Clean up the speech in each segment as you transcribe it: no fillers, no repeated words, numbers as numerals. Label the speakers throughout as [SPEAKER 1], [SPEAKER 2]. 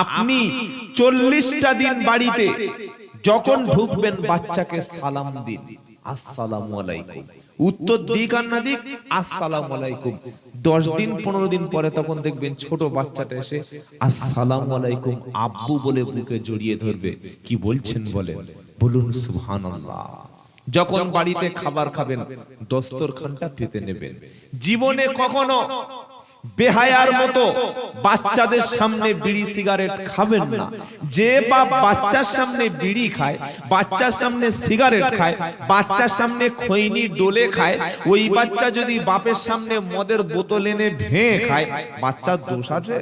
[SPEAKER 1] আপনি 40টা দিন বাড়িতে যখন ঢুকবেন বাচ্চাকে সালাম দিন, আসসালামু আলাইকুম। উত্তর দিক আর না দিক আসসালামু আলাইকুম। 10 দিন 15 দিন পরে তখন দেখবেন ছোট বাচ্চাটা এসে আসসালামু আলাইকুম আব্বু বলে বুকে জড়িয়ে ধরবে। কি বলছেন বলেন, বলুন সুবহানাল্লাহ। যখন বাড়িতে খাবার খাবেন দস্তরখানটা পেতে নেবেন। জীবনে কখনো বেহায়ার মতো বাচ্চাদের সামনে বিড়ি সিগারেট খাবেন না। যে বাপ বাচ্চার সামনে বিড়ি খায়, বাচ্চার সামনে সিগারেট খায়, বাচ্চার সামনে খৈনি ডোলে খায়, ওই বাচ্চা যদি বাপের সামনে মদের বোতল এনে ভেঙে খায়, বাচ্চার দোষ আছে?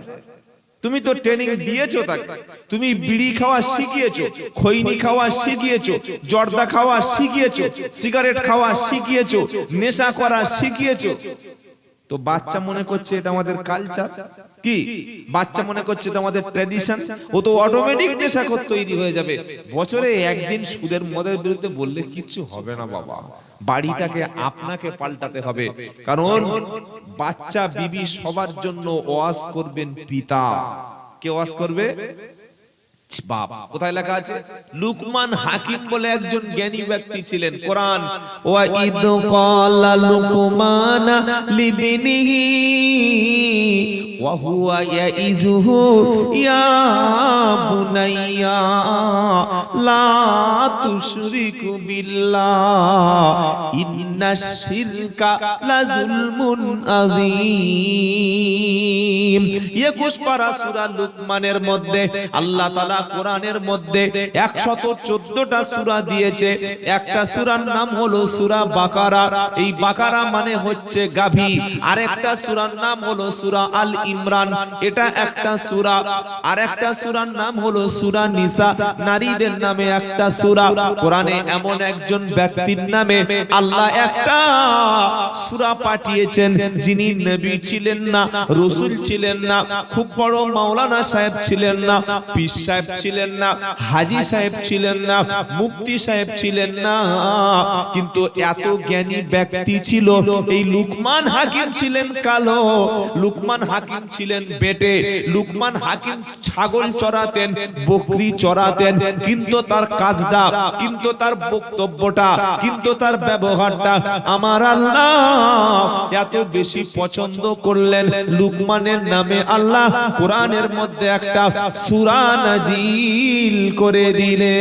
[SPEAKER 1] তুমি তো ট্রেনিং দিয়েছো তাকে, তুমি বিড়ি খাওয়া শিখিয়েছো, খৈনি খাওয়া শিখিয়েছো, জর্দা খাওয়া শিখিয়েছো, সিগারেট খাওয়া শিখিয়েছো, নেশা করা শিখিয়েছো। তো বাচ্চা মনে করছে এটা আমাদের কালচার, কি বাচ্চা মনে করছে এটা আমাদের ট্র্যাডিশন, ও তো অটোমেটিক নেশাখোর তৈরি হয়ে যাবে। বছরে একদিন সুদের মদের বিরুদ্ধে বললে কিচ্ছু হবে না বাবা, বাড়িটাকে আপনাকে পাল্টাতে হবে। কারণ বাচ্চা বিবি সবার জন্য ওয়াজ করবেন পিতা। কে ওয়াজ করবে? বাপ। কোথায় লেখা আছে? লুকমান হাকিম বলে একজন জ্ঞানী ব্যক্তি ছিলেন। কোরআন, ওয়া ইদ ক্বালা লুকমান লিবনিহি ওয়া হুয়া ইয়াইযুহু ইয়া বুনাইয়া লা তুশরিকু বিল্লাহ ইন্নাশ শিরকা লাযুলমুন আযীম। 21 পারা সূরা লুকমানের মধ্যে আল্লাহ তাআলা কোরআনের মধ্যে 114টা সূরা দিয়েছে। একটা সূরার নাম হলো সূরা বাকারা। এই বাকারা মানে হচ্ছে গাভী। আরেকটা সূরার নাম হলো সূরা আল ইমরান, এটা একটা সূরা। আরেকটা সূরার নাম হলো সূরা নিসা, নারীদের নামে একটা সূরা। কোরআনে এমন একজন ব্যক্তির নামে আল্লাহ একটা সূরা পাঠিয়েছেন যিনি নবী ছিলেন না, রাসূল ছিলেন না, খুব বড় মাওলানা সাহেব ছিলেন না, পীর সাহেব ছিলেন না, হাজী সাহেব ছিলেন না, মুফতি সাহেব ছিলেন না, কিন্তু এত জ্ঞানী ব্যক্তি ছিল। এই লুকমান হাকিম ছিলেন কালো, লুকমান হাকিম ছিলেন বেটে, লুকমান হাকিম ছাগল চড়াতেন, বকরি চড়াতেন, কিন্তু তার কাজটা, কিন্তু তার বক্তব্যটা, কিন্তু তার ব্যবহারটা আমার আল্লাহ এত বেশি পছন্দ করলেন। লুকমানের নামে আল্লাহ কোরআনের মধ্যে একটা সূরা নাজিল করে দিলেন।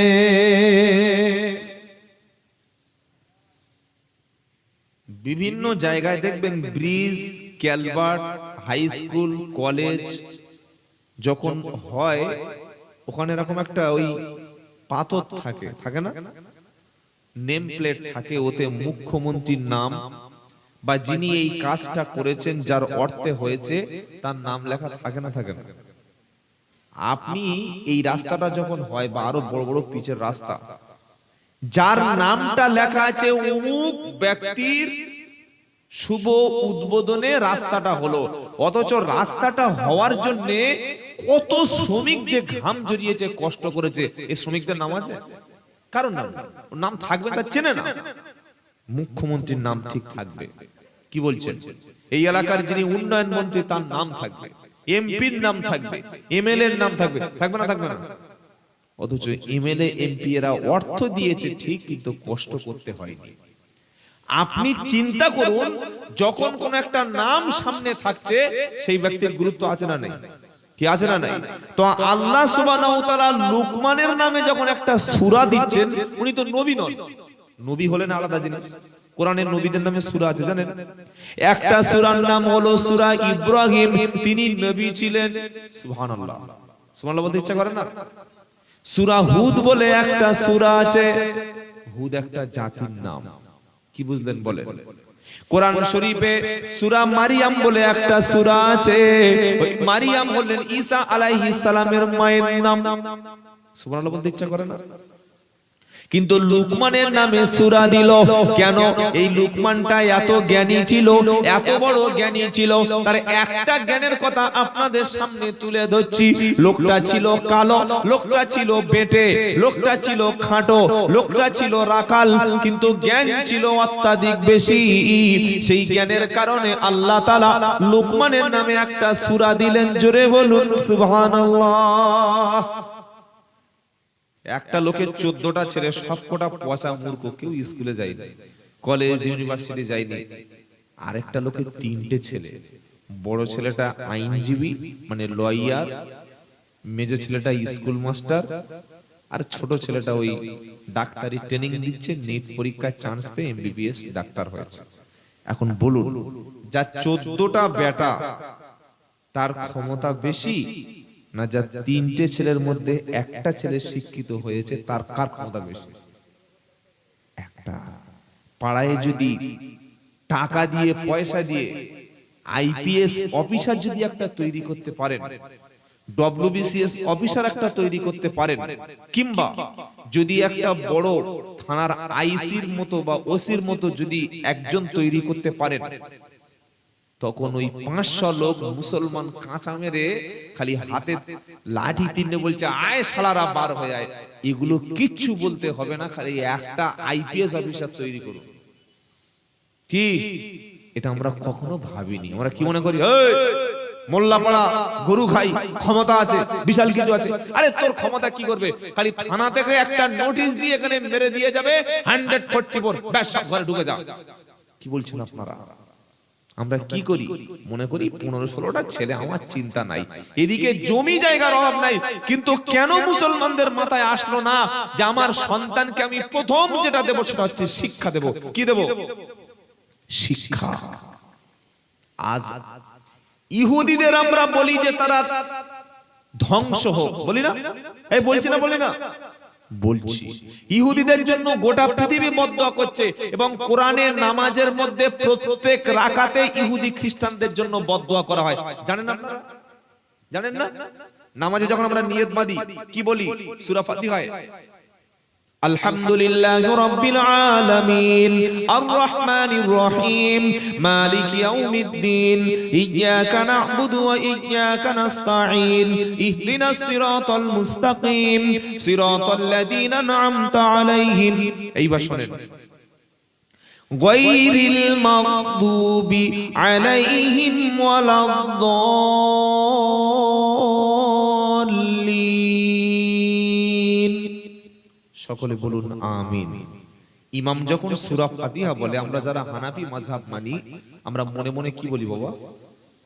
[SPEAKER 1] বিভিন্ন জায়গায় দেখবেন bridge, culvert, high school, college যখন হয় ওখানে এরকম একটা ওই পাথর থাকে, থাকে না, নেম প্লেট থাকে, ওতে মুখ্যমন্ত্রীর নাম বা যিনি এই কাজটা করেছেন, যার অর্থে হয়েছে, তার নাম লেখা থাকে না, থাকে না? আপনি এই রাস্তাটা যখন হয় বা আরো বড় বড় পিচের রাস্তা, যার নামটা লেখা আছে অমুক ব্যক্তির শুভ উদ্বোধনে রাস্তাটা হলো, অথচ রাস্তাটা হওয়ার জন্য কত শ্রমিক যে ঘাম জড়িয়েছে, কষ্ট করেছে, এই শ্রমিকদের নাম আছে? কারণ নাম থাকবে, তার চেনে না। মুখ্যমন্ত্রীর নাম ঠিক থাকবে। কি বলছেন? এই এলাকার যিনি উন্নয়ন মন্ত্রী তার নাম থাকবে, এমপির নাম থাকবে, এমএলএ এর নাম থাকবে, থাকবে না? থাকবে না? অথচ এমএলএ এমপি এরা অর্থ দিয়েছে ঠিক, কিন্তু কষ্ট করতে হয়নি। আপনি চিন্তা করুন, যখন কোন একটা নাম সামনে থাকছে সেই ব্যক্তির গুরুত্ব আছে না নেই? কি আছে না নাই? তো আল্লাহ সুবহানাহু ওয়া তাআলা লুকমানের নামে যখন একটা সূরা দিচ্ছেন, উনি তো নবী নন, নবী হলেন আলাদা জিনিস। কোরআনের নবীদের নামে সূরা আছে জানেন? একটা সূরার নাম হলো সূরা ইব্রাহিম, তিনি নবী ছিলেন। সুবহানাল্লাহ, সুবহানাল্লাহ বলতে ইচ্ছা করে না? সূরা হুদ বলে একটা সূরা আছে, হুদ একটা জাতির নাম। কি বুঝলেন বলেন? কোরআন শরীফে সূরা মারিয়াম বলে একটা সূরা আছে, ওই মারিয়াম হলেন ঈসা আলাইহিস সালামের মায়ের নাম। সুবহানাল্লাহ বলতে ইচ্ছা করে না? কিন্তু লুকমানের নামে সূরা দিল কেন? এই লুকমানটা এত জ্ঞানী ছিল, এত বড় জ্ঞানী ছিল, তার একটা জ্ঞানের কথা আপনাদের সামনে তুলে ধরছি। লোকটা ছিল কালো, লোকটা ছিল বেটে, লোকটা ছিল খাটো, লোকটা ছিল রাখাল, কিন্তু জ্ঞান ছিল অত্যাধিক বেশি। সেই জ্ঞানের কারণে আল্লাহ তাআলা লুকমানের নামে একটা সূরা দিলেন। জোরে বলুন সুবহানাল্লাহ। একটা লোকের 14টা ছেলে, সবকটা পচা মূর্খ, কেউ স্কুলে যায়নি, কলেজ ইউনিভার্সিটি যায়নি। আরেকটা লোকের 3টে ছেলে, বড় ছেলেটা আইনজীবী মানে লয়ার, মেজো ছেলেটা স্কুল মাস্টার, আর ছোট ছেলেটা ওই ডাক্তারি ট্রেনিং দিচ্ছে, নেট পরীক্ষায় চান্স পেয়ে এমবিবিএস ডাক্তার হয়েছে। এখন বলুন, যা 14টা বেটা তার ক্ষমতা বেশি, না যা 3টে ছেলের মধ্যে একটা ছেলে শিক্ষিত হয়েছে তার কার ক্ষমতা বেশি? একটা। পাড়ায় যদি টাকা দিয়ে পয়সা দিয়ে আইপিএস অফিসার যদি একটা তৈরি করতে পারেন, ডব্লিউবিসিএস অফিসার একটা তৈরি করতে পারেন, কিংবা যদি একটা বড় থানার আইসির মতো বা ওসির মতো যদি একজন তৈরি করতে পারেন, তখন ওই 500 লোক মুসলমান কাঁচা মেরে খালি হাতে লাঠি তিনটে বলছে আয় শালারা বার হয়ে যায়, এগুলো কিচ্ছু বলতে হবে না, খালি একটা আইপিএস অফিসার তৈরি করুন। কি এটা আমরা কখনো ভাবিনি। আমরা কি মনে করি, এই মোল্লাপাড়া গরু খাই, ক্ষমতা আছে, বিশাল কিছু আছে। আরে তোর ক্ষমতা কি করবে? খালি থানা থেকে একটা নোটিশ দিয়ে এখানে মেরে দিয়ে যাবে 144, ব্যাস সব ঘরে ঢুকে যাও। কি বলছেন আপনারা? আমরা কি করি? মনে করি 15-16টা ছেলে, আমার চিন্তা নাই, এদিকে জমি জায়গার অভাব নাই। কিন্তু কেন মুসলমানদের মাথায় আসলো না যে আমার সন্তানকে আমি প্রথম যেটা দেব সেটা হচ্ছে শিক্ষা দেব? কি দেব? শিক্ষা। আজ ইহুদিদের আমরা বলি যে তারা ধ্বংস হোক, বলি না? এই বলছি না, বলি না? বলছি। ইহুদিদের জন্য গোটা পৃথিবী বদদোয়া করছে, এবং কোরআনের নামাজের মধ্যে প্রত্যেক রাকাতে ইহুদি খ্রিস্টানদের জন্য বদদোয়া করা হয়। জানেন আপনারা? জানেন না? নামাজে যখন আমরা নিয়ত বাঁধি কি বলি? সূরা ফাতিহায় আলহামদুলিল্লাহি রাব্বিল আলামিন আর রহমানির রহিম মালিকি ইয়াউমিদ্দিন ইয়্যাকা না'বুদু ওয়া ইয়্যাকা নাস্তাঈন ইহদিনাস সিরাতাল মুস্তাকিম সিরাতাল লাযীনা আন'আমতা আলাইহিম। এইবার শুনেন, গায়রিল মাগদুবি আলাইহিম ওয়ালাদ-দাল্লিন। সকলে বলুন আমিন। ইমাম যখন সূরা ফাতিহা বলে, আমরা যারা হানাফি মাযহাব মানি, আমরা মনে মনে কি বলি বাবা?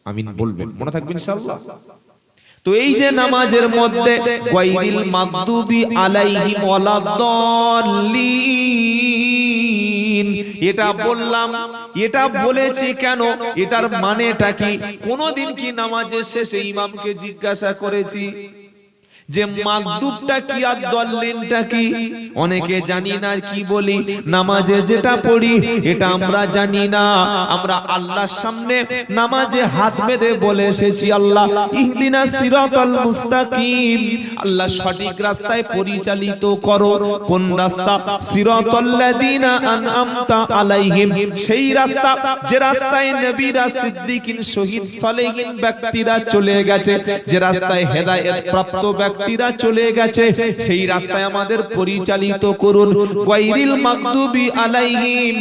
[SPEAKER 1] আমিন বলবেন, মনে থাকবে ইনশাআল্লাহ। তো এই যে নামাজের মধ্যে গায়রিল মাগদুবি আলাইহিম ওয়ালাদ-দাল্লিন এটা বললাম, এটা বলেছি কেন? এটার মানেটা কি? কোনদিন কি নামাজের শেষে ইমামকে জিজ্ঞাসা করেছি যে মাগদুবটা কি আর দল্লিনটা কি? অনেকে জানি না, কি বলি নামাজে যেটা পড়ি এটা আমরা জানি না। আমরা আল্লাহর সামনে নামাজে হাত বেঁধে বলে এসেছি, আল্লাহ ইহদিনাস সিরাতাল মুস্তাকিম, আল্লাহ সঠিক রাস্তায় পরিচালিত করো। কোন রাস্তা? সিরাতাল লাযীনা আন'আমতা আলাইহিম, সেই রাস্তা যে রাস্তায় নবীরা, সিদ্দিকিন, শহীদ, সালেহিন ব্যক্তিরা চলে গেছে, যে রাস্তায় হেদায়েত প্রাপ্ত ব্যক্তিরা চলে গেছে, সেই রাস্তায় আমাদের পরিচালিত করুন। গায়রিল মাগদুবি আলাইহিম,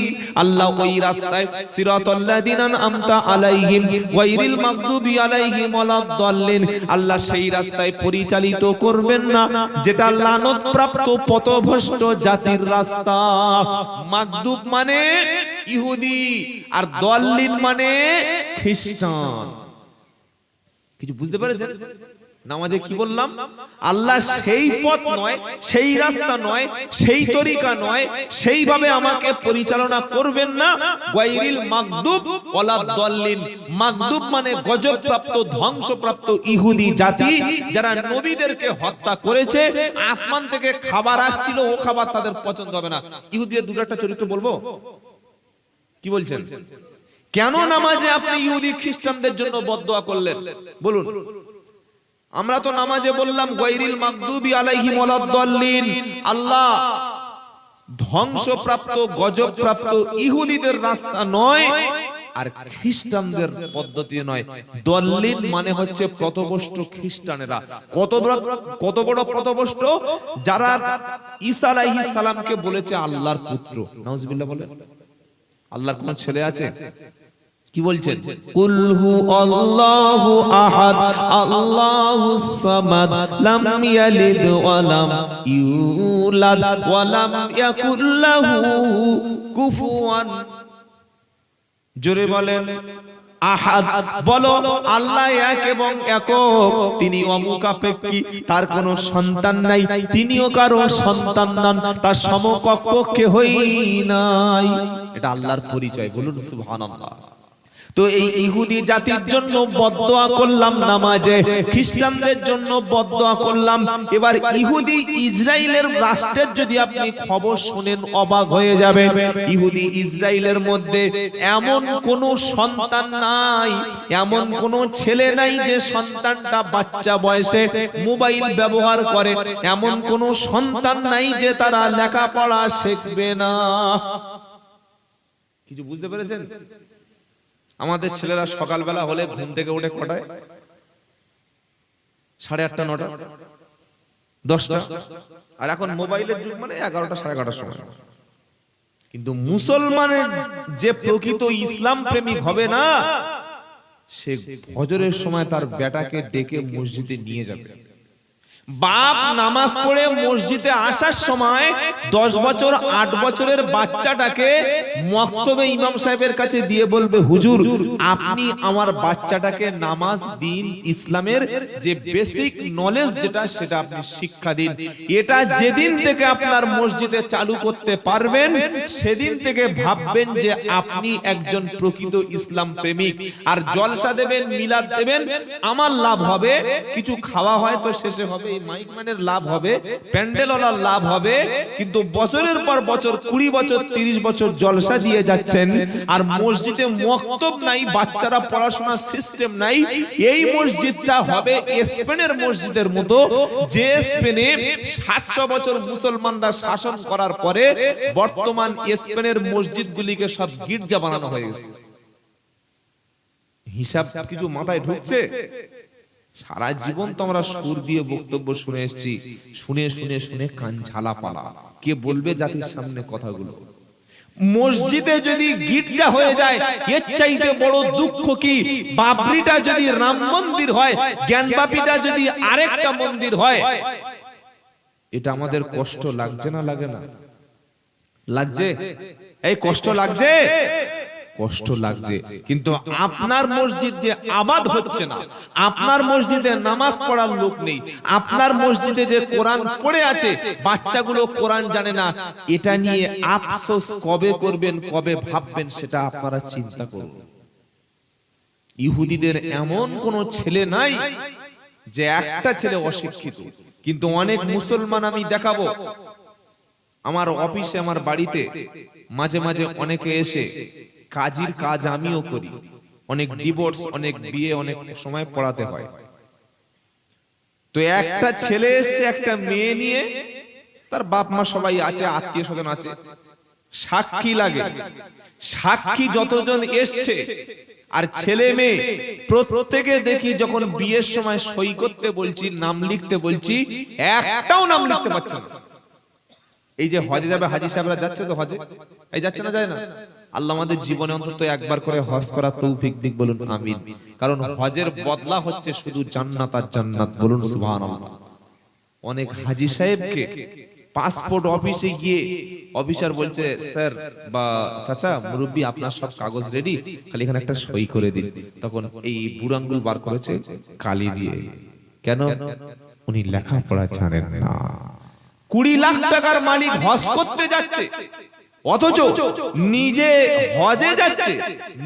[SPEAKER 1] আল্লাহ ওই রাস্তায় সিরাতাল লাযীনা আন'আমতা আলাইহিম গায়রিল মাগদুবি আলাইহিম ওয়ালাদ-দাল্লিন, আল্লাহ সেই রাস্তায় পরিচালিত করবেন না যেটা লানত প্রাপ্ত পথভ্রষ্ট জাতির রাস্তা। মাগদুব মানে ইহুদি আর দাল্লিন মানে খ্রিস্টান। কিছু বুঝতে পেরেছেন? নামাজে কি বললাম? আল্লাহ সেই পথ নয়, সেই রাস্তা নয়, সেই তরিকা নয়, সেইভাবে আমাকে পরিচালনা করবেন না। গায়রিল মাগদুব ওয়ালাদ-দাল্লিন, মাগদুব মানে গজবপ্রাপ্ত, ধ্বংসপ্রাপ্ত ইহুদি জাতি, যারা নবীদেরকে হত্যা করেছে। আসমান থেকে খাবার আসছিল, ও খাবার তাদের পছন্দ হবে না। ইহুদিদের দুটো একটা চরিত্র বলবো, কি বলছেন? কেন নামাজে আপনি ইহুদি খ্রিস্টানদের জন্য বদদোয়া করলেন বলুন? আমরা তো নামাজে বললাম গায়রিল মাগদুবি আলাইহিম ওয়ালাদ-দাল্লিন, আল্লাহ ধ্বংসপ্রাপ্ত গজবপ্রাপ্ত ইহুদিদের রাস্তা নয়, আর খ্রিস্টানদের পদ্ধতি নয়। দল্লিন মানে হচ্ছে পথভ্রষ্ট খ্রিস্টানেরা। কত বড় পথভ্রষ্ট, যারা ঈসা আলাইহিস সালামকে বলেছে আল্লাহর পুত্র। নাউজুবিল্লাহ বলেন। আল্লাহর কোন ছেলে আছে? কি বলছেন? কুল হু আল্লাহু আহাদ আল্লাহুস সামাদ লাম ইয়ালিদ ওয়া লাম ইউলাদ ওয়া লাম ইয়াকুল লাহু কুফুয়ান। জোরে বলেন আহাদ। বলো আল্লাহ এক এবং একক, তিনি অমুখাপেক্ষী, তার কোনো সন্তান নাই, তিনিও কারো সন্তান নন, তার সমকক্ষ কেহই নাই। এটা আল্লাহর পরিচয়, বলুন সুবহানাল্লাহ। তো এই ইহুদি জাতির জন্য বদদোয়া করলাম নামাজে, খ্রিস্টানদের জন্য বদদোয়া করলাম। এবার ইহুদি ইসরায়েলের রাষ্ট্রের যদি আপনি খবর শুনেন অবাক হয়ে যাবে। ইহুদি ইসরায়েলের মধ্যে এমন কোন সন্তান নাই, এমন কোন ছেলে নাই যে সন্তানটা বাচ্চা বয়সে মোবাইল ব্যবহার করে, এমন কোন সন্তান নাই যে তারা লেখাপড়া শিখবে না। কিছু বুঝতে পেরেছেন? আমাদের ছেলেরা সকালবেলা হলে ঘুম থেকে উঠে কটায়? 8:30 9টা 10টা। আর এখন মোবাইলের যুগ, মানে 11টা 11:30 সময়। কিন্তু মুসলমানের যে প্রকৃত ইসলাম প্রেমিক হবে না, সে ফজরের সময় তার বেটাকে ডেকে মসজিদে নিয়ে যাবে। বাপ নামাজ পড়ে মসজিদে আসার সময় 10 বছর 8 বছরের বাচ্চাটাকে মক্তবে ইমাম সাহেবের কাছে দিয়ে বলবে, হুজুর আপনি আমার বাচ্চাটাকে নামাজ দিন, ইসলামের যে বেসিক নলেজ যেটা সেটা আপনি শিক্ষা দিন। এটা যেদিন থেকে আপনার মসজিদে চালু করতে পারবেন, সেদিন থেকে ভাববেন যে আপনি একজন প্রকৃত ইসলাম প্রেমিক। আর জলসা দেবেন, মিলাদ দেবেন, আমার লাভ হবে, কিছু খাওয়া হয় তো শেষে হবে, মাইকম্যানের লাভ হবে, প্যান্ডেলওয়ালার লাভ হবে। কিন্তু বছরের পর বছর 20 বছর 30 বছর জলসা দিয়ে যাচ্ছেন, আর মসজিদে মক্তব নাই, বাচ্চারা পড়াশোনার সিস্টেম নাই। এই মসজিদটা হবে স্পেনের মসজিদের মতো, যে স্পেনে 700 বছর মুসলমানরা শাসন করার পরে বর্তমান স্পেনের মসজিদগুলিকে সব গির্জা বানানো হয়ে গেছে। হিসাব কিছু মাথায় ঢুকছে? সারা জীবন তো আমরা সুর দিয়ে বক্তব্য শুনে এসেছি, শুনে শুনে শুনে কান ঝালা পালা। কে বলবে জাতির সামনে কথাগুলো? মসজিদে যদি গির্জা হয়ে যায়, এর চাইতে বড় দুঃখ কি? বাবরিটা যদি রাম মন্দির হয়, জ্ঞানবাপীটা যদি আরেকটা মন্দির হয়, এটা আমাদের কষ্ট লাগছে না লাগে না? লাগছে? এই কষ্ট লাগছে? কষ্ট লাগছে। কিন্তু আপনার মসজিদ যে আবাদ হচ্ছে না, আপনার মসজিদে নামাজ পড়ার লোক নেই, আপনার মসজিদে যে কোরআন পড়ে আছে বাচ্চাগুলো কোরআন জানে না, এটা নিয়ে আফসোস কবে করবেন, কবে ভাববেন, সেটা আপনারা চিন্তা করুন। ইহুদিদের এমন কোন ছেলে নাই যে একটা ছেলে অশিক্ষিত। কিন্তু অনেক মুসলমান আমি দেখাবো, আমার অফিসে, আমার বাড়িতে মাঝে মাঝে অনেকে এসে, কাজীর কাজ আমিও করি, অনেক ডিভোর্স, অনেক বিয়ে অনেক সময় পড়াতে হয়। তো একটা ছেলে এসছে একটা মেয়ে নিয়ে, তার বাপ মা সবাই আছে, আত্মীয় স্বজন আছে, সাক্ষী লাগে। সাক্ষী যতজন এসছে আর ছেলে মেয়ে প্রত্যেকে দেখি যখন বিয়ের সময় সই করতে বলছি, নাম লিখতে বলছি, একটাও নাম লিখতে পারছে না। এই যে হজে যাবে, হাজী সাহেবরা যাচ্ছে তো হজে, এই যাচ্ছে না, যায় না? আল্লাহ আমাদের জীবনে অন্তত একবার করে হজ করার তৌফিক দিক, বলুন আমিন। কারণ হজের বদলা হচ্ছে শুধু জান্নাত আর জান্নাত, বলুন সুবহানাল্লাহ। অনেক হাজী সাহেবকে পাসপোর্ট অফিসে গিয়ে অফিসার বলছে, স্যার বা চাচা মুরব্বি আপনার সব কাগজ রেডি, খালি এখানে একটা সই করে দিন। তখন এই বুড়ো আঙ্গুল বার করেছে কালি দিয়ে। কেন? উনি লেখাপড়া জানেন না। 20 লাখ টাকার মালিক হজ করতে যাচ্ছে, অথচ নিজে হজে যাচ্ছে,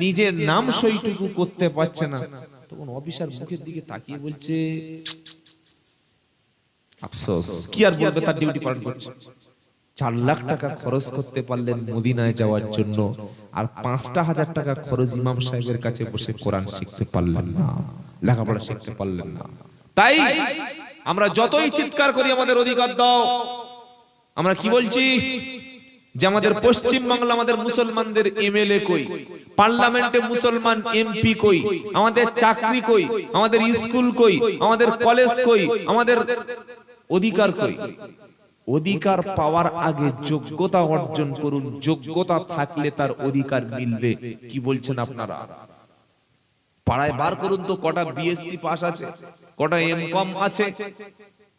[SPEAKER 1] নিজের নাম সইটুকু করতে পারছে না। তখন অফিসার মুখের দিকে তাকিয়ে বলছে, আফসোস। কি আর বলবে, তার ডিউটি পালন করছে। 4 লাখ টাকা খরচ করতে পারলেন মদিনায় যাওয়ার জন্য, আর 5,000 টাকা খরচ ইমাম সাহেবের কাছে বসে কোরআন শিখতে পারলেন না, লেখাপড়া শিখতে পারলেন না। তাই আমরা যতই চিৎকার করি আমাদের অধিকার দাও, আমরা কি বলছি? যে আমাদের পশ্চিম বাংলা আমাদের মুসলমানদের এমএলএ কই, পার্লামেন্টে মুসলমান এমপি কই, আমাদের চাকরি কই, আমাদের স্কুল কই, আমাদের কলেজ কই, আমাদের অধিকার কই? অধিকার পাওয়ার আগে যোগ্যতা অর্জন করুন, যোগ্যতা থাকলে তার অধিকার মিলবে। কি বলছেন আপনারা? পাড়ায় বার করুন তো কটা বিএসসি পাস আছে, কটা এমকম আছে,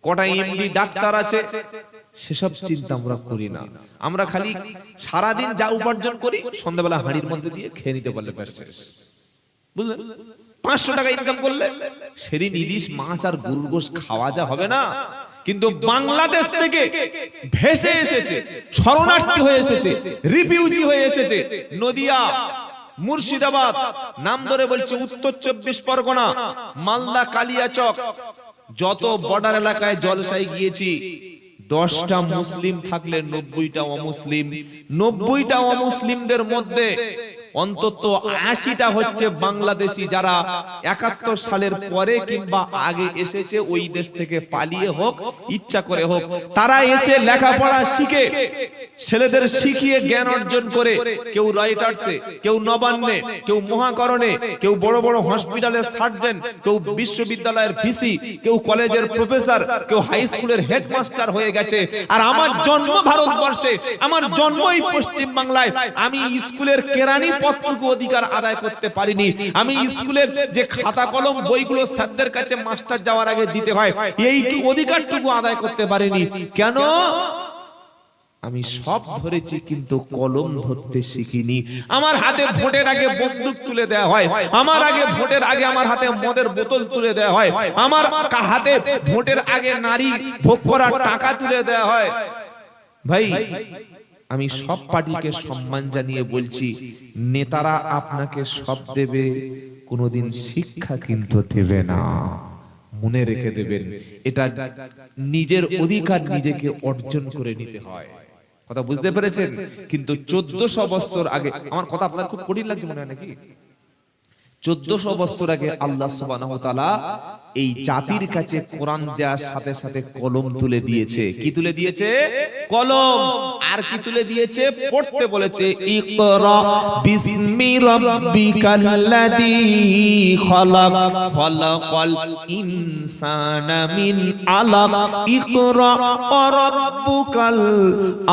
[SPEAKER 1] কটা এমডি ডাক্তার আছে। সেসব চিন্তা আমরা করি না। আমরা খালি সারাদিন যা উপার্জন করি সন্ধ্যাবেলা হাঁড়ির মধ্যে দিয়ে খেয়ে নিতে পারলে ব্যাস শেষ। বুঝলেন? 500 টাকা ইনকাম করলে সেদিন ইলিশ মাছ আর গরুর গোশত খাওয়া যা হবে না। কিন্তু বাংলাদেশ থেকে ভেসে এসেছে, শরণার্থী হয়ে এসেছে, রিফিউজি হয়ে এসেছে নদিয়া, মুর্শিদাবাদ, নাম ধরে বলছে উত্তর 24 পরগনা, মালদা, কালিয়াচক, যত বর্ডার এলাকায় জলসায় গিয়েছি, 10টা মুসলিম থাকলে 90টা অমুসলিম। 90টা অমুসলিমদের মধ্যে অন্তত 80টা হচ্ছে বাংলাদেশি, যারা 71 সালের পরে কিংবা আগে এসেছে, ওই দেশ থেকে পালিয়ে হোক ইচ্ছা করে হোক, তারা এসে লেখাপড়া শিখে ছেলেদের শিখিয়ে জ্ঞান অর্জন করে কেউ রয়টার্সে, কেউ নবান্নে, কেউ মহাকরণে, কেউ বড় বড় হসপিটালের সার্জন, কেউ বিশ্ববিদ্যালয়ের ভিসি, কেউ কলেজের প্রফেসর, কেউ হাই স্কুলের হেডমাস্টার হয়ে গেছে। আর আমার জন্ম ভারতবর্ষে, আমার জন্মই পশ্চিম বাংলায়, আমি স্কুলের কেরানি পত্রটুকু অধিকার আদায় করতে পারিনি। আমি স্কুলের যে খাতা কলম বইগুলো স্যারদের কাছে মাস্টার যাওয়ার আগে দিতে হয়, এই অধিকারটুকু আদায় করতে পারিনি। কেন? আমি সব ধরেছি কিন্তু কলম ধরতে শিখিনি। আমার হাতে ভোটের আগে বন্দুক তুলে দেওয়া হয়, আমার আগে ভোটের আগে আমার হাতে মদের বোতল তুলে দেওয়া হয়, আমার হাতে ভোটের আগে নারী ভোগ করার টাকা তুলে দেওয়া হয়। ভাই, আমি সব পার্টিকে সম্মান জানিয়ে বলছি, নেতারা আপনাকে সব দেবে, কোনোদিন শিক্ষা কিন্তু দেবে না। মনে রেখে দেবেন, এটা নিজের অধিকার নিজেকে অর্জন করে নিতে হয়। কথা বুঝতে পেরেছেন? কিন্তু 1400 বছর আগে, আমার কথা আপনার খুব কঠিন লাগছে মনে হয় নাকি? 1400 বছর আগে আল্লাহ সুবহানাহু ওয়া তাআলা এই জাতির কাছে কোরআন দেওয়ার সাথে সাথে কলম তুলে দিয়েছে। কি তুলে দিয়েছে? কলম। আর কি তুলে দিয়েছে? পড়তে বলেছে, ইকরা বিসমি রাব্বিকাল্লাযী খালাক খালাকাল ইনসানা মিন আলাক ইকরা ওয়া রাব্বুকাল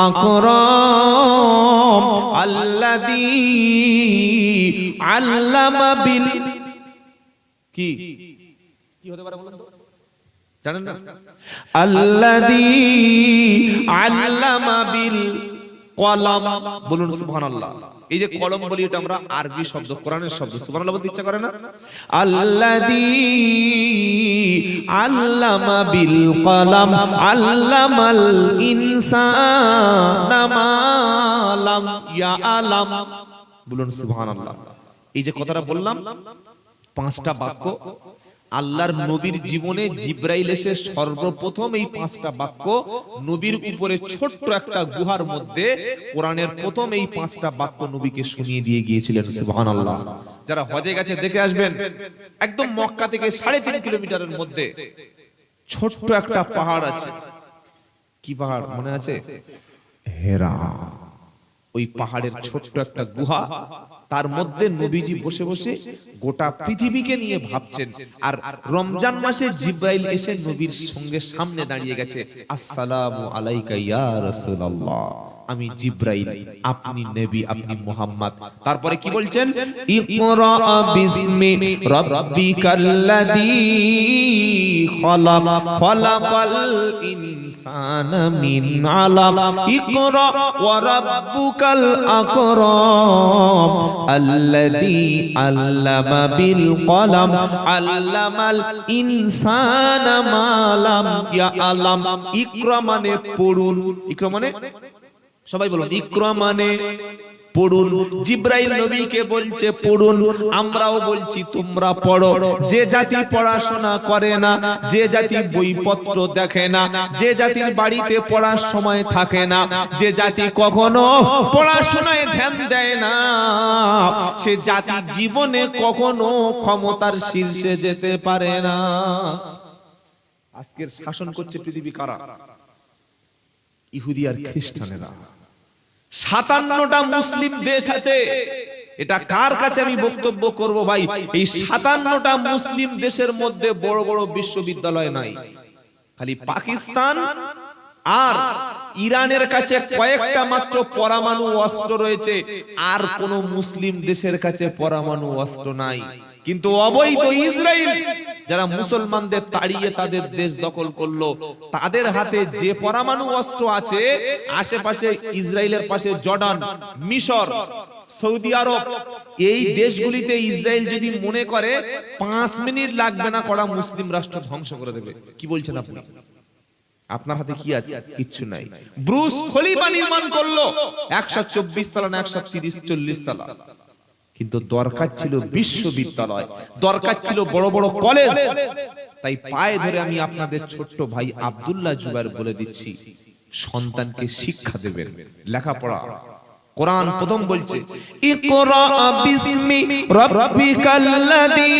[SPEAKER 1] আকরাম আল্লাযী আল্লামা বিল কি কি হতে পারে বলেন তো? জানেন না? আল্লাযী আল্লামা বিল কলম। বলুন সুবহানাল্লাহ। এই যে কলম বলি, এটা আমরা আরবি শব্দ, কোরআনের শব্দ। সুবহানাল্লাহ বলতে ইচ্ছা করে না? আল্লাযী আল্লামা বিল কলম আল্লামাল ইনসানা মা লাম ইয়ালাম। বলুন সুবহানাল্লাহ। এই যে কথাটা বললাম, 5টা বাক্য আল্লাহর নবীর জীবনে জিবরাইল এসে সর্বপ্রথম এই 5টা বাক্য নবীর উপরে ছোট্ট একটা গুহার মধ্যে কোরআনের প্রথম এই 5টা বাক্য নবীকে শুনিয়ে দিয়ে গিয়েছিলেন। সুবহানাল্লাহ। যারা হজে গেছে দেখে আসবেন, একদম মক্কা থেকে 3.5 কিলোমিটারের মধ্যে ছোট্ট একটা পাহাড় আছে। কি পাহাড় মনে আছে? হেরা। ওই পাহাড়ের ছোট্ট একটা গুহা, তার মধ্যে নবীজি বসে বসে গোটা পৃথিবীকে নিয়ে ভাবছেন। আর রমজান মাসে জিবরাইল এসে নবীর সঙ্গে সামনে দাঁড়িয়ে গেছে, আসসালামু আলাইকা ইয়া রাসূলুল্লাহ, আমি জিবরাইল, আপনি নবী, আপনি মুহাম্মদ। তারপরে কি বলছেন? ইকরা বিসমি রাব্বিকাল্লাযী খালাক খালাকাল ইনসানা মিন আলাক ইকরা ওয়া রাব্বুকাল আকরাম আল্লাযী আল্লামা বিল কলম আল্লামাল ইনসানা মা লাম ইয়ালাম। ইকরা মানে পড়ুন। ইকরা মানে, সবাই বলুন, ইকরা মানে পড়ুন। জিবরাইল নবীকে বলছে পড়ুন। আমরাও বলছি তোমরা পড়ো। যে জাতি পড়াশোনা করে না, যে জাতি বইপত্র দেখে না, যে জাতির বাড়িতে পড়ার সময় থাকে না, যে জাতি কখনো পড়াশোনায় ধ্যান দেয় না, সে জাতি জীবনে কখনো ক্ষমতার শীর্ষে যেতে পারে না। আজকের শাসন করছে পৃথিবী কারা? ইহুদি আর খ্রিস্টানেরা। 57টা মুসলিম দেশ আছে। এটা কার কাছে আমি বক্তব্য করব ভাই? এই 57টা মুসলিম দেশের মধ্যে বড় বড় বিশ্ববিদ্যালয় নাই। খালি পাকিস্তান আর ইরানের কাছে কয়েকটা মাত্র পরমাণু অস্ত্র রয়েছে, আর কোন মুসলিম দেশের কাছে পরমাণু অস্ত্র নাই। কিন্তু অবৈধ ইসরায়েল যারা মুসলমানদের তাড়িয়ে তাদের দেশ দখল করলো, তাদের হাতে যে পরমাণু অস্ত্র আছে, আশেপাশে ইসরায়েলের পাশে জর্ডান, মিশর, সৌদি আরব, এই দেশগুলিতে ইসরায়েল যদি মনে করে 5 মিনিট লাগবে না করা মুসলিম রাষ্ট্র ধ্বংস করে দেবে। কি বলছেন আপনি? আপনার হাতে কি আছে? কিচ্ছু নাই। ব্রুজ খলিফা নির্মাণ করলো 124 তলা না 130-140 তলা, কিন্তু দরকার ছিল বিশ্ববিদ্যালয়, দরকার ছিল বড় বড় কলেজ। তাই পায়ে ধরে আমি আপনাদের ছোট্ট ভাই আব্দুল্লাহ জুবায়ের বলে দিচ্ছি, সন্তানকে শিক্ষা দেবেন, লেখাপড়া। কোরআন প্রথম বলছে ইকরা বিসমি রাব্বিকাল্লাযী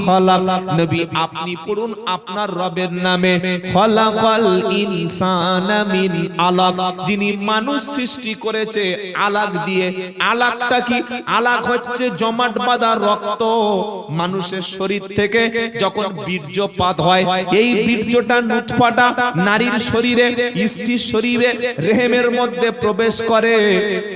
[SPEAKER 1] খালাক। নবী আপনি পড়ুন আপনার রবের নামে। খালাকাল ইনসানা মিন আলাক, যিনি মানুষ সৃষ্টি করেছে আলাক দিয়ে। আলাকটা কি? আলাক হচ্ছে জমাট বাঁধা রক্ত। মানুষের শরীর থেকে যখন বীর্যপাত হয়, এই বীর্যটা নুতফাটা নারীর শরীরে, স্ত্রীর শরীরে রেহেমের মধ্যে প্রবেশ করে।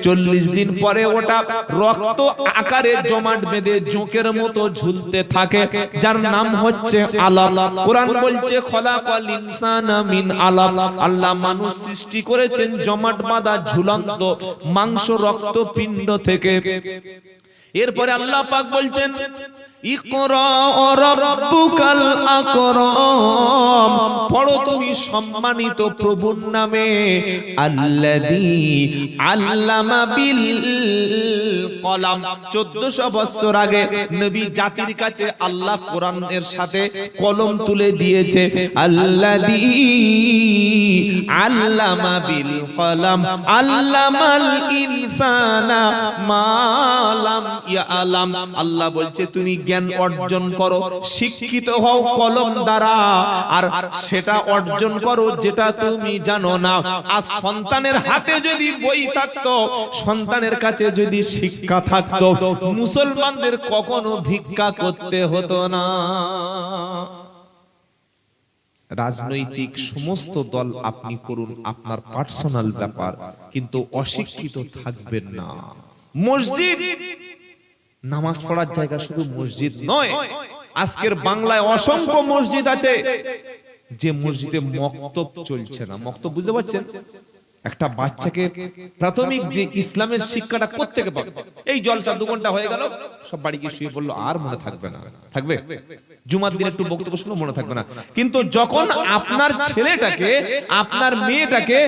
[SPEAKER 1] 40 দিন পরে ওটা রক্ত আকারে জমাট বেঁধে জোঁকের মতো ঝুলতে থাকে, যার নাম হচ্ছে আলাক। কোরআন বলছে খলাকাল ইনসানা মিন আলাক, আল্লাহ মানুষ সৃষ্টি করেছেন জমাট বাঁধা ঝুলন্ত মাংস রক্ত পিণ্ড থেকে। এরপরে আল্লাহ পাক বলছেন ইকরা রাব্বুকাল আকরাম, পড়ো তুমি সম্মানিত প্রভুর নামে। আল্লাযী আল্লামা বিল কলম। 1400 বছর আগে নবী জাতির কাছে আল্লাহ কোরআনের সাথে কলম তুলে দিয়েছে। আল্লাযী আল্লামা বিল কলম আল্লামাল ইনসানা মা লাম ইয়ালাম। আল্লাহ বলছে তুমি জ্ঞান অর্জন করো, শিক্ষিত হও কলম দ্বারা, আর সেটা অর্জন করো যেটা তুমি জানো না। আর সন্তানের হাতে যদি বই থাকতো, সন্তানের কাছে যদি শিক্ষা থাকতো, মুসলমানদের কখনো ভিক্ষা করতে হতো না। রাজনৈতিক সমস্ত দল আপনি করুন, আপনার পার্সোনাল ব্যাপার, কিন্তু অশিক্ষিত থাকবেন না। মসজিদ নামাজ পড়ার জায়গা শুধু মসজিদ নয়। আজকের বাংলায় অসংখ্য মসজিদ আছে যে মসজিদে মক্তব চলছে না। মক্তব বুঝতে পারছেন? একটা বাচ্চাকে প্রাথমিক যে ইসলামের শিক্ষাটা কোত্থেকে পাবে? এই জলসা 2 ঘন্টা হয়ে গেল, সব বাড়ি গিয়ে শুয়ে পড়লো, আর মনে থাকবে না। থাকবে? জুমার দিন একটু বক্তব্য শুনলো, মনে থাকবে না। কিন্তু যখন আপনার ছেলেটাকে, আপনার মেয়েটাকে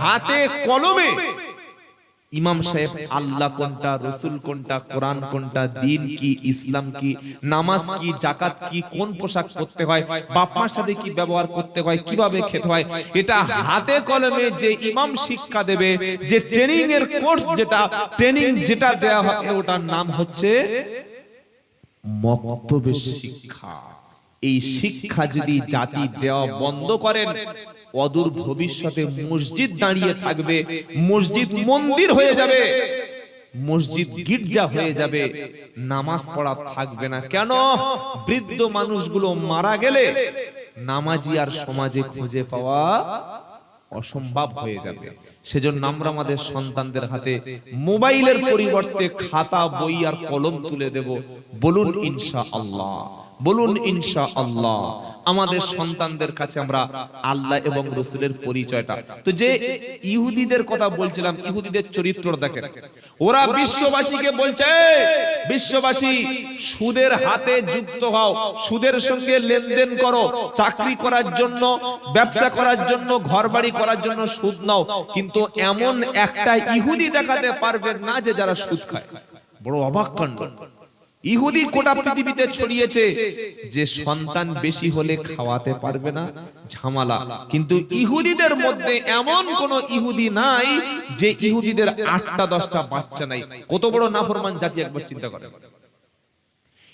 [SPEAKER 1] হাতে কলমে ইমাম সাহেব আল্লাহ কোনটা, রসুল কোনটা, কোরআন কোনটা, দিন কি, ইসলাম কি, নামাজ কি, জাকাত কি, কোন পোশাক পরতে হয়, বাপ মার সাথে কি ব্যবহার করতে হয়, কিভাবে খেতে হয়, এটা হাতে কলমে যে ইমাম শিক্ষা দেবে, যে ট্রেনিং এর কোর্স, যেটা ট্রেনিং যেটা দেয়া হয়, ওটার নাম হচ্ছে মক্তবের শিক্ষা। এই শিক্ষা যদি জাতি দেওয়া বন্ধ করেন, অদূর ভবিষ্যতে মসজিদ দাঁড়িয়ে থাকবে, মসজিদ মন্দির হয়ে যাবে, মসজিদ গির্জা হয়ে যাবে, নামাজ পড়া থাকবে না। কেন? বৃদ্ধ মানুষগুলো মারা গেলে নামাজি আর সমাজে খুঁজে পাওয়া অসম্ভব হয়ে যাবে। সেজন্য আমরা আমাদের সন্তানদের হাতে মোবাইলের পরিবর্তে খাতা, বই আর কলম তুলে দেব। বলুন ইনশাআল্লাহ, বলুন ইনশাআল্লাহ। আমাদের সন্তানদের কাছে আমরা আল্লাহ এবং রাসূলের পরিচয়টা। তো যে ইহুদিদের কথা বলছিলাম, ইহুদিদের চরিত্র দেখেন। ওরা বিশ্ববাসীকে বলছে, বিশ্ববাসী সুদের হাতে যুক্ত হও, সুদের সঙ্গে লেনদেন করো, চাকরি করার জন্য, ব্যবসা করার জন্য, ঘরবাড়ি করার জন্য সুদ নাও। কিন্তু এমন একটা ইহুদি দেখাতে পারবেন না যে যারা সুদ খায়। বড় অবাক কাণ্ড। ইহুদি গোটা পৃথিবীতে ছড়িয়েছে যে সন্তান বেশি হলে খাওয়াতে পারবে না, ঝামেলা। কিন্তু ইহুদিদের মধ্যে এমন কোন ইহুদি নাই যে ইহুদিদের 8টা 10টা বাচ্চা নাই। কত বড় নাফরমান জাতি একবার চিন্তা করেন।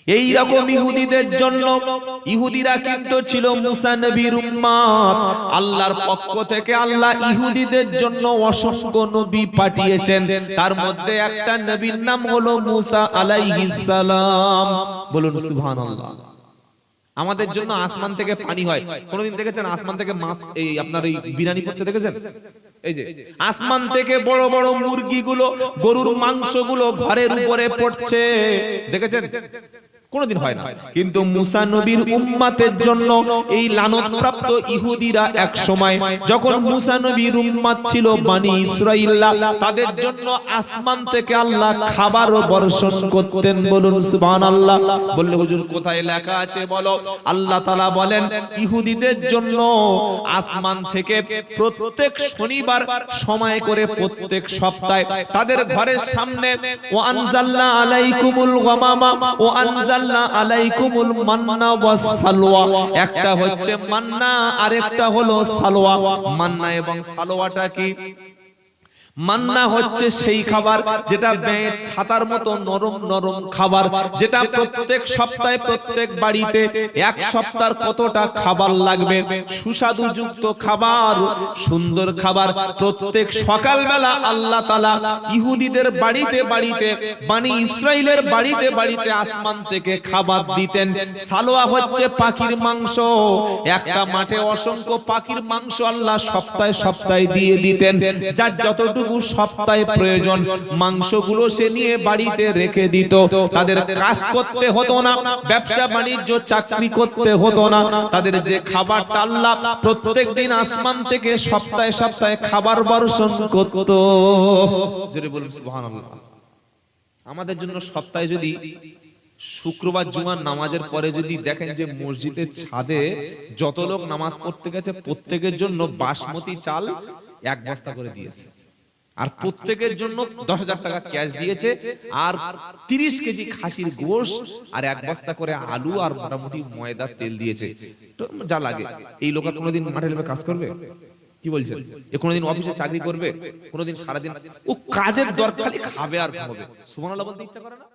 [SPEAKER 1] এই রকম ইহুদিদের জন্য, ইহুদিরা কিন্তু ছিল মুসা নবীর উম্মত। আল্লাহর পক্ষ থেকে আল্লাহ ইহুদিদের জন্য অসংখ্য নবী পাঠিয়েছেন। তার মধ্যে একটা নবীর নাম হলো মুসা আলাইহিস সালাম। বলুন সুবহানাল্লাহ। আমাদের জন্য আসমান থেকে পানি হয়। কোনদিন দেখেছেন আসমান থেকে মাছ, এই আপনার এই বিরিয়ানি পড়ছে দেখেছেন? এই যে আসমান থেকে বড় বড় মুরগিগুলো, গরুর মাংসগুলো ঘরের উপরে পড়ছে, দেখেছেন? কোনদিন হয় না। কিন্তু মুসা নবীর উম্মতের জন্য এই লানতপ্রাপ্ত ইহুদিরা এক সময়, যখন মুসা নবীর উম্মত ছিল বনি ইসরাঈল, তাদের জন্য আসমান থেকে আল্লাহ খাবার বর্ষণ করতেন। বলুন সুবহানাল্লাহ। বললে হুজুর কোথায় লেখা আছে বলো? আল্লাহ তাআলা বলেন ইহুদিদের জন্য আসমান থেকে প্রত্যেক শনিবার সময় করে প্রত্যেক সপ্তাহে তাদের ঘরের সামনে ওয়া আনজালনা আলাইকুমুল গামামা ওয়া আনজালনা আলাইকুমুল মান্না ওয়াস সালওয়া। একটা হচ্ছে মান্না, আরেকটা হলো সালওয়া। মান্না এবং সালওয়াটা কি? মান্না হচ্ছে সেই খাবার যেটা বেঁট ছাতার মতো নরম নরম খাবার, যেটা প্রত্যেক সপ্তাহে প্রত্যেক বাড়িতে এক সপ্তাহের কতটা খাবার লাগবে, সুস্বাদু যুক্ত খাবার, সুন্দর খাবার প্রত্যেক সকালবেলা আল্লাহ তাআলা ইহুদিদের বাড়িতে বাড়িতে, বনি ইসরাইলের বাড়িতে বাড়িতে আসমান থেকে খাবার দিতেন। সালোয়া হচ্ছে পাখির মাংস। একটা মাঠে অসংখ্য পাখির মাংস আল্লাহ সপ্তাহে সপ্তাহে দিয়ে দিতেন। যার যতটুকু সপ্তাহে প্রয়োজন মাংসগুলো সে নিয়ে বাড়িতে রেখে দিত। তাদের কাজ করতে হতো না, ব্যবসা বাণিজ্য চাকরি করতে হতো না। তাদের যে খাবারটা আল্লাহ প্রত্যেকদিন আসমান থেকে সপ্তাহে সপ্তাহে খাবার বর্ষণ করত। জোরে বলুন সুবহানাল্লাহ। আমাদের জন্য সপ্তাহে যদি শুক্রবার জুমার নামাজের পরে যদি দেখেন যে মসজিদের ছাদে যত লোক নামাজ পড়তে গেছে প্রত্যেকের জন্য বাসমতি চাল এক বস্তা করে দিয়েছে, আর প্রত্যেকের জন্য 10,000 টাকা ক্যাশ দিয়েছে, আর 30 কেজি খাসির গোশত আর এক বস্তা করে আলু আর মোটামুটি ময়দা তেল দিয়েছে। তো যা লাগে। এই লোক কোনোদিন মাঠে নেমে কাজ করবে? কি বলছেন? এ কোনোদিন অফিসে চাকরি করবে? কোনোদিন সারাদিন ও কাজের দরকার খালি খাবে আর ঘুমাবে। সুবহানাল্লাহ বলতে ইচ্ছা করে না?